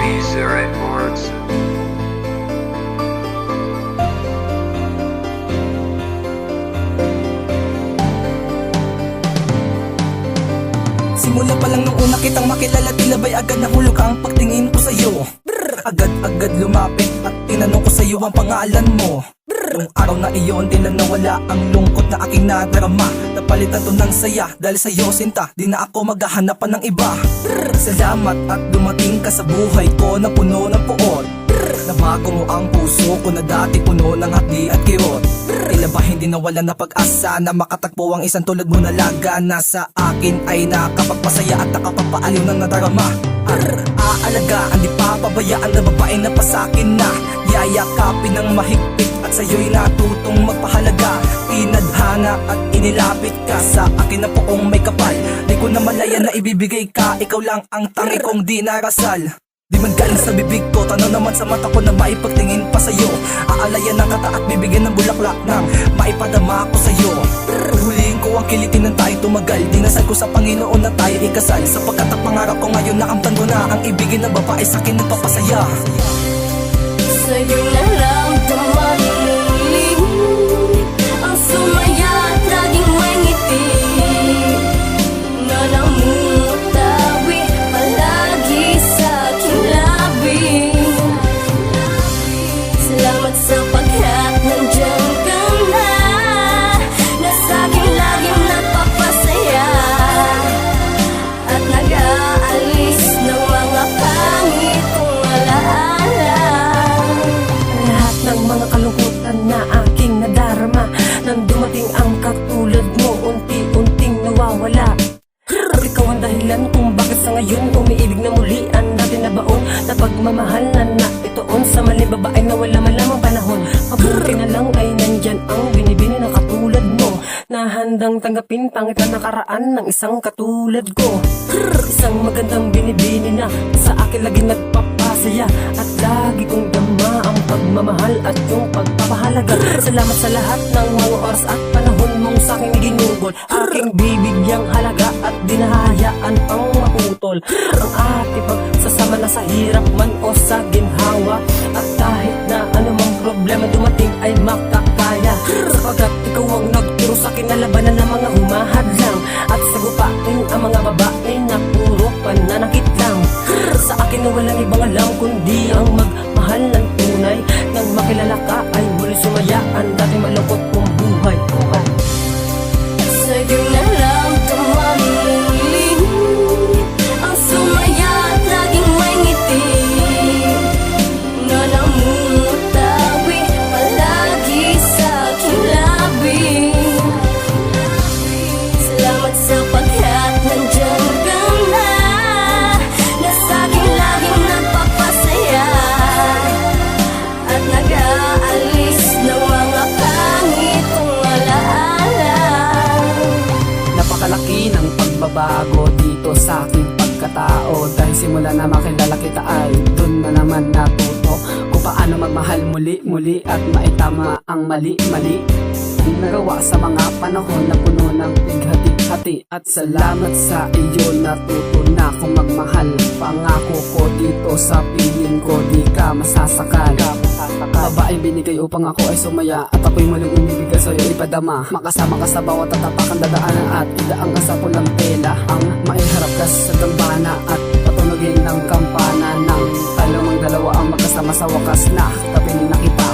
Visa Records. Simula pa lang nung una kitang makilala, tilabay agad nahulog ang pagtingin ko sa'yo. Agad-agad lumapit at tinanong ko sa'yo ang pangalan mo. Nung araw na iyon, tila nawala ang lungkot na aking nadarama. Napalitan to ng saya dahil sa'yo sinta, di na ako maghahanap pa ng iba. Salamat at dumating ka sa buhay ko na puno ng puot. Nabago mo ang puso ko na dati puno ng hati at kirot. Tila ba hindi nawala na pag-asa na makatagpo ang isang tulad mo na lagana sa akin ay nakapagpasaya at nakapagpaaliw ng nadarama. Aalagaan, di papabayaan na babae na pasakin na yayakapin ng mahigpit at sa'yo'y natutong magpahalaga. Tinadhana at inilapit ka sa akin na poong may kapal. Di ko na malaya na ibibigay ka, ikaw lang ang tangi kong di narasal. Di man galing sa bibig ko, tanaw naman sa mata ko na maipagtingin pa sa'yo. Aalayan ng kata at bibigyan ng bulaklak nang maipadama ko sa'yo. Huliin ko ang kilitin ng tayo tumagal, dinasal ko sa Panginoon na tayo ikasal. Sapagkat ang pangarap ko ngayon nakamtan ko na ang ibigin na babae sa'kin nagpapasaya. Sa'yo na lang tumaling ang sumaya at laging may ngiti na namumutawi palagi sa aking labi. Salamat sapagkat nandiyan ka na, na sa'king laging nagpapasaya at nag-aalis ng mga pangit kong alaala. Lahat ng mga kalungkutan na aking nadarama, nang dumating ang katulad mo, unti-unting nawawala. At ikaw ang dahilan kung bakit sa ngayon umiibig na muli ang dati na baon na pagmamahal na naitoon sa maling babae na wala man lamang panahon. Mabuti na lang ay nandyan ang binibini na katulad mo, na handang tanggapin pangit na nakaraan ng isang katulad ko. Isang magandang binibini na sa akin lagi nagpapasaya at lagi kong dama ang pagmamahal at yung pagpapahalaga. Salamat sa lahat ng mga oras at panahon mong sa aking iginugol. Aking bibigyang halaga at dinahayaan pang maputol ang ating pagsasama na sa hirap man o sa ginhawa. At kahit na anumang problema dumating ay makakaya, sapagkat ikaw ang nagturo sa kinalabanan ng mga humahadlang at sagupain ang mga babae na puro pananakit lang. Sa akin na walang ibang alam kundi ang magmahal ng tunay. Nang makilala ka ay muli sumaya ang dating malungkot kong buhay. Sa'yo na lang tumaling ang sumaya at laging may ngiti na namumutawi palagi sa aking labi. Salamat sapagkat nandiyan ka na, na sa'king laging nagpapasaya at nag-aalis ng mga pangit kong alaala. Napakalaki ng pagbabago dito sa aking pagkatao, dahil simula na makilala kita ay dun na naman natuto kung paano magmahal muli at maitama ang mali-mali nagawa sa mga panahon na puno ng pighati-hati. At salamat sa iyo, natuto na akong magmahal. Pangako ko dito sa piling ko, di ka masasakal. Babaeng binigay upang ako ay sumaya at ako'y muling umibigay sa'yo ipadama. Makasama ka sa bawat tatapakang dadaanan at idaang ka sa pulang tela. Ang maiharap ka sa dambana at patunogin ng kampana ng talong dalawa ang magkasama sa wakas na kapinin na kita.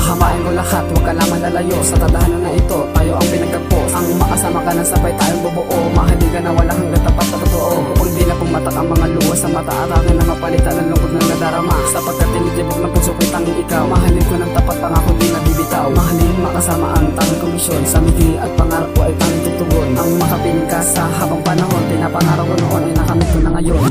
Hahamain ko lahat, huwag ka naman lalayo sa tadhana na ito, tayo ang pinagtagpo. Ang makasama ka ng sabay tayong bubuo, mahalin ka na wala hanggang tapat na totoo. Upang di na pumatak ang mga luwas sa mata at akin na mapalitan ng lungkot ng nadarama. Sapagkat tinitibok ng puso ko'y tanging ikaw, mahalin ko ng tapat pangako di na bibitaw. Mahalin makasama ang tanging komisyon, sa miti at pangarap ko ay tanging tutugon. Ang makapiling ka sa habang panahon, pinapangarap ko noon ay nakamit ko na ngayon.